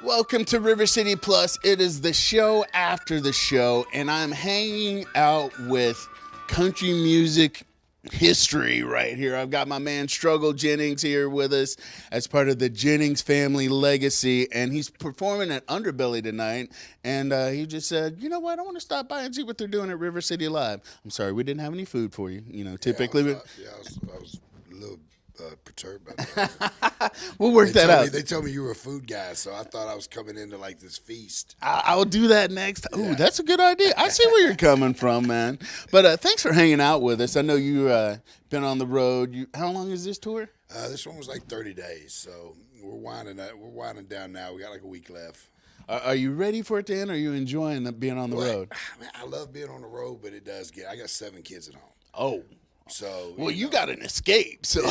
Welcome to River City Plus. It is the show after the show, and I'm hanging out with country music history right here. I've got my man Struggle Jennings here with us as part of the Jennings family legacy, and he's performing at Underbelly tonight. And he just said, "You know what? I want to stop by and see what they're doing at River City Live." I'm sorry, we didn't have any food for you. You know, typically, I was a little perturbed by that. we'll work that out. They told me you were a food guy, so I thought I was coming into like this feast. I'll do that next. Ooh, that's a good idea. I see where you're coming from, man. But thanks for hanging out with us. I know you been on the road. How long is this tour? This one was like 30 days, so we're winding down now. We got like a week left. Are you ready for it to end? Or are you enjoying being on the road? Man, I love being on the road, but it does I got 7 kids at home. Oh. So well, you got an escape. So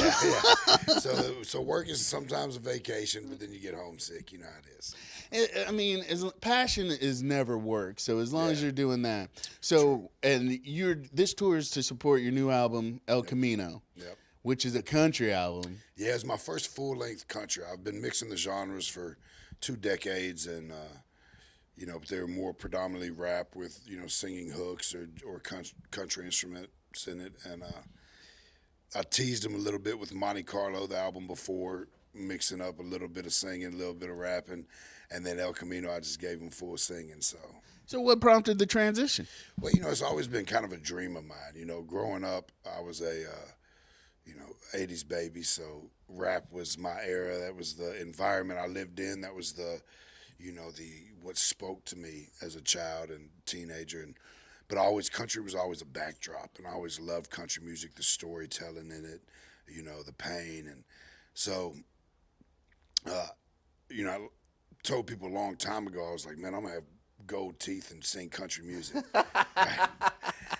so work is sometimes a vacation, but then you get homesick. You know how it is. I mean, passion is never work. So as long as you're doing that. So and this tour is to support your new album El Camino. Yep. Which is a country album. Yeah, it's my first full-length country. I've been mixing the genres for 2 decades, and they're more predominantly rap with singing hooks or country instruments in it. And I teased them a little bit with Monte Carlo, the album before, mixing up a little bit of singing, a little bit of rapping, and then El Camino, I just gave them full singing. So what prompted the transition? Well, it's always been kind of a dream of mine. Growing up, I was a 80s baby, so rap was my era. That was the environment I lived in. That was the what spoke to me as a child and teenager. But country was always a backdrop, and I always loved country music, the storytelling in it, the pain. And so, I told people a long time ago, I was like, man, I'm going to have gold teeth and sing country music.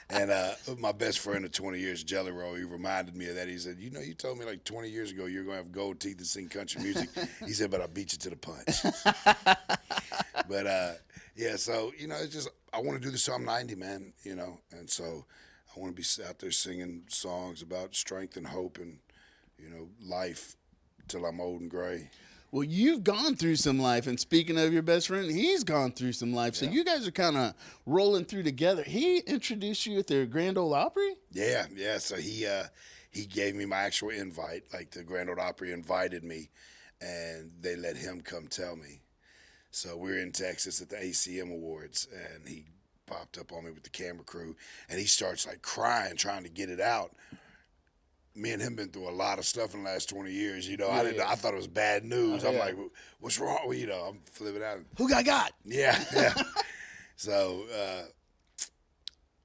And my best friend of 20 years, Jelly Roll, he reminded me of that. He said, you told me like 20 years ago you're going to have gold teeth and sing country music. He said, but I beat you to the punch. But, so, it's just, I want to do this till I'm 90, man, and so I want to be out there singing songs about strength and hope and, life till I'm old and gray. Well, you've gone through some life, and speaking of your best friend, he's gone through some life. So you guys are kind of rolling through together. He introduced you at the Grand Ole Opry? Yeah. So he gave me my actual invite. Like the Grand Ole Opry invited me, and they let him come tell me. So we're in Texas at the ACM Awards, and he popped up on me with the camera crew, and he starts like crying, trying to get it out. Me and him been through a lot of stuff in the last 20 years. I thought it was bad news. I'm like, what's wrong? I'm flipping out. Who got? Yeah. So,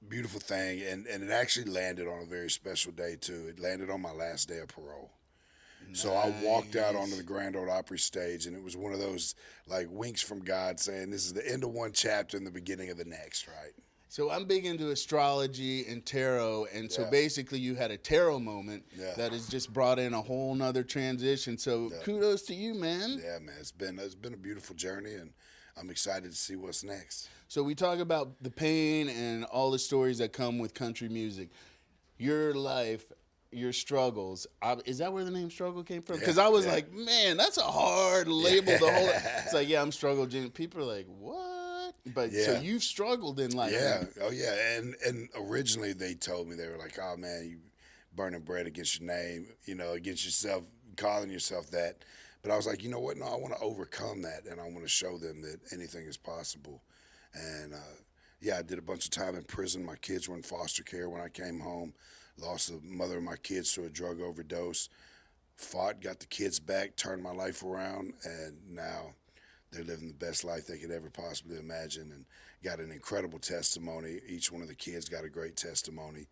beautiful thing. And it actually landed on a very special day, too. It landed on my last day of parole. Nice. So I walked out onto the Grand Ole Opry stage, and it was one of those, like, winks from God saying, this is the end of one chapter and the beginning of the next, right? So I'm big into astrology and tarot, and so basically you had a tarot moment that has just brought in a whole nother transition. So kudos to you, man. Yeah, man. It's been a beautiful journey, and I'm excited to see what's next. So we talk about the pain and all the stories that come with country music. Your life, your struggles. Is that where the name Struggle came from? Because I was like, man, that's a hard label to hold. It's like, I'm Struggle. People are like, what? But so you've struggled in life. Yeah. Oh yeah. And originally they told me, they were like, oh man, you burning bread against your name, against yourself, calling yourself that. But I was like, you know what? No, I want to overcome that, and I want to show them that anything is possible. And I did a bunch of time in prison. My kids were in foster care when I came home. Lost the mother of my kids to a drug overdose. Fought, got the kids back, turned my life around, and now they're living the best life they could ever possibly imagine, and got an incredible testimony. Each one of the kids got a great testimony,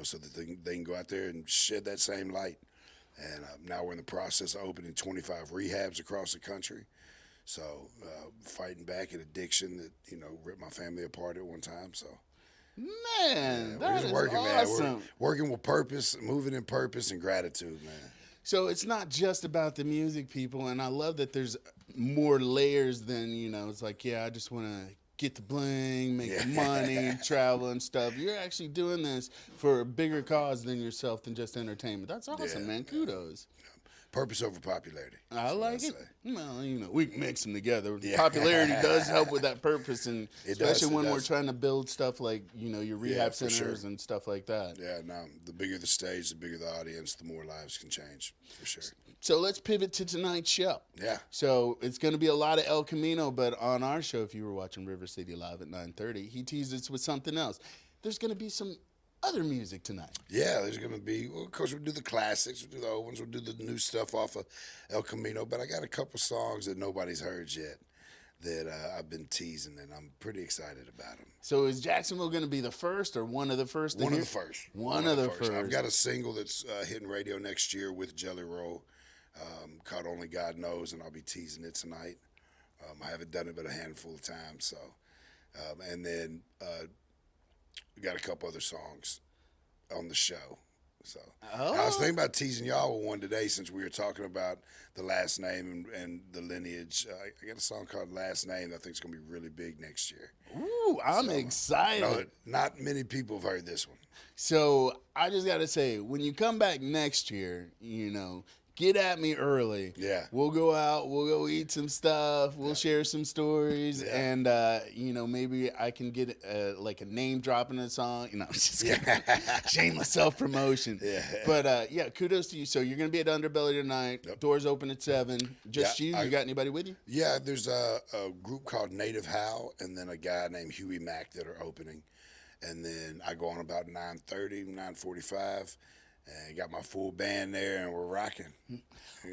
so that they can go out there and shed that same light. And now we're in the process of opening 25 rehabs across the country. So fighting back at addiction that, ripped my family apart at one time. So, man, that is working, awesome. Man. We're working with purpose, moving in purpose and gratitude, man. So it's not just about the music, people, and I love that there's more layers than, it's like, I just want to get the bling, make the money, travel and stuff. You're actually doing this for a bigger cause than yourself, than just entertainment. That's awesome, man. Kudos. Purpose over popularity. I That's what like it. say. Well, you know, we can mix them together. Yeah. Popularity does help with that purpose, and It especially does, it when we're does. trying to build stuff like, you know, your Yeah, rehab for centers sure. and stuff like that. Yeah, no, the bigger the stage, the bigger the audience, the more lives can change, for sure. So let's pivot to tonight's show. Yeah. So it's going to be a lot of El Camino, but on our show, if you were watching River City Live at 9:30, he teased us with something else. There's going to be some other music tonight. Yeah, there's going to be, well, of course, we'll do the classics, we'll do the old ones, we'll do the new stuff off of El Camino, but I got a couple songs that nobody's heard yet that I've been teasing, and I'm pretty excited about them. So is Jacksonville going to be the first or one of the first? One of the first. One of the first. I've got a single that's hitting radio next year with Jelly Roll called Only God Knows, and I'll be teasing it tonight. I haven't done it but a handful of times, so. And then we got a couple other songs on the show. So I was thinking about teasing y'all with one today since we were talking about the last name and the lineage. I got a song called Last Name that I think is going to be really big next year. Ooh, I'm excited. No, not many people have heard this one. So I just got to say, when you come back next year, you know, get at me early. Yeah. We'll go out. We'll go eat some stuff. We'll share some stories. Yeah. And, you know, maybe I can get like a name drop in a song. You know, just kidding. Shameless self-promotion. Yeah. But, yeah, kudos to you. So you're going to be at Underbelly tonight. Yep. Doors open at 7. Just Yeah, you? You got anybody with you? Yeah, there's a group called Native Howl and then a guy named Huey Mack that are opening. And then I go on about 9:30, 9:45. And got my full band there, and we're rocking.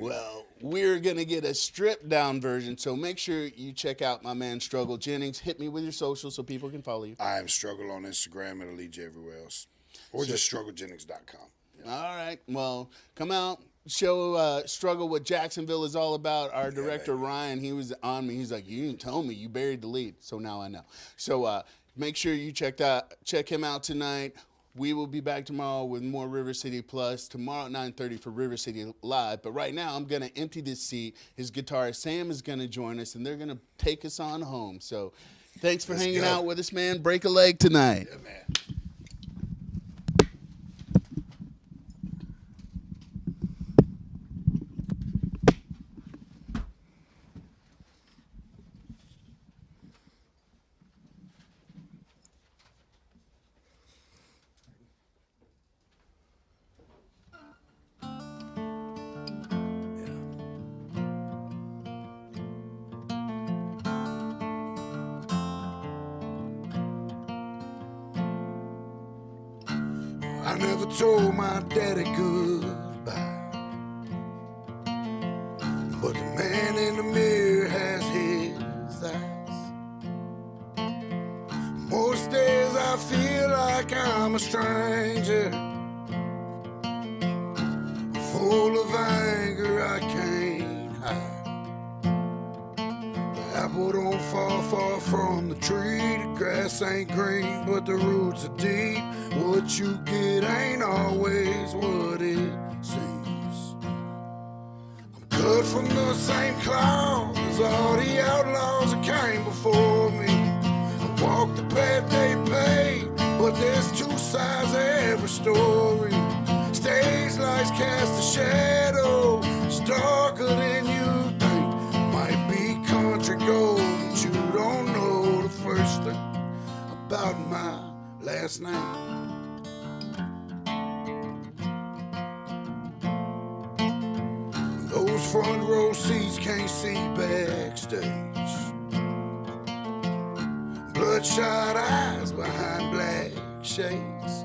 Well, we're going to get a stripped down version, so make sure you check out my man Struggle Jennings. Hit me with your socials so people can follow you. I am Struggle on Instagram. It'll lead you everywhere else. Or just strugglejennings.com. Yeah. All right. Well, come out. Show Struggle what Jacksonville is all about. Our director, Ryan, he was on me. He's like, you didn't tell me. You buried the lead. So now I know. So make sure you check him out tonight. We will be back tomorrow with more River City Plus. Tomorrow at 9:30 for River City Live. But right now, I'm going to empty this seat. His guitarist, Sam, is going to join us, and they're going to take us on home. So thanks for hanging out with us, man. Break a leg tonight. Yeah, man. I never told my daddy goodbye, but the man in the mirror has his eyes. Most days I feel like I'm a stranger, full of anger I can't hide. The apple don't fall far from the tree, the grass ain't green, but the roots are deep. What you get ain't always what it seems. I'm cut from the same cloth as all the outlaws that came before me. I walk the path they paved, but there's two sides to every story. Stage lights cast a shadow, it's darker than you think. Might be country gold, but you don't know the first thing about my last name. Those front row seats can't see backstage. Bloodshot eyes behind black shades.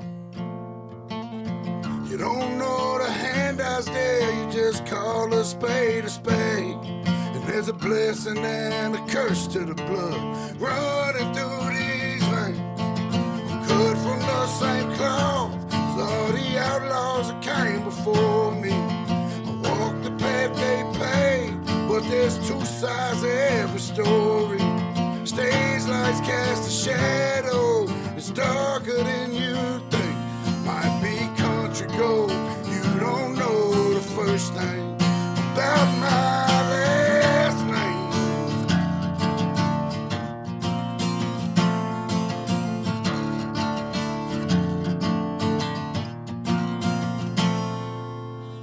You don't know the handouts there, you just call a spade a spade. And there's a blessing and a curse to the blood running through these veins. I'm cut from the same cloth as all the outlaws that came before me. I walk the path they paved, but there's two sides to every story. Stage lights cast a shadow, it's darker than you think. Might be country gold, you don't know the first thing about my last name.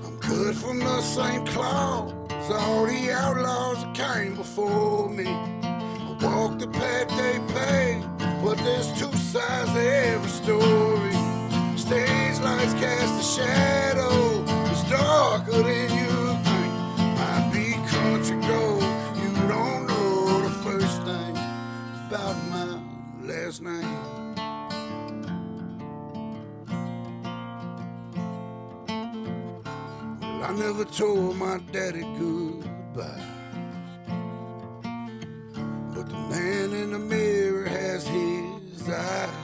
I'm cut from the same cloth before me. I walk the path they paved, but there's two sides to every story. Stage lights cast a shadow, it's darker than you think. Might be country gold, you don't know the first thing about my last name. Well, I never told my daddy goodbye, but the man in the mirror has his eyes.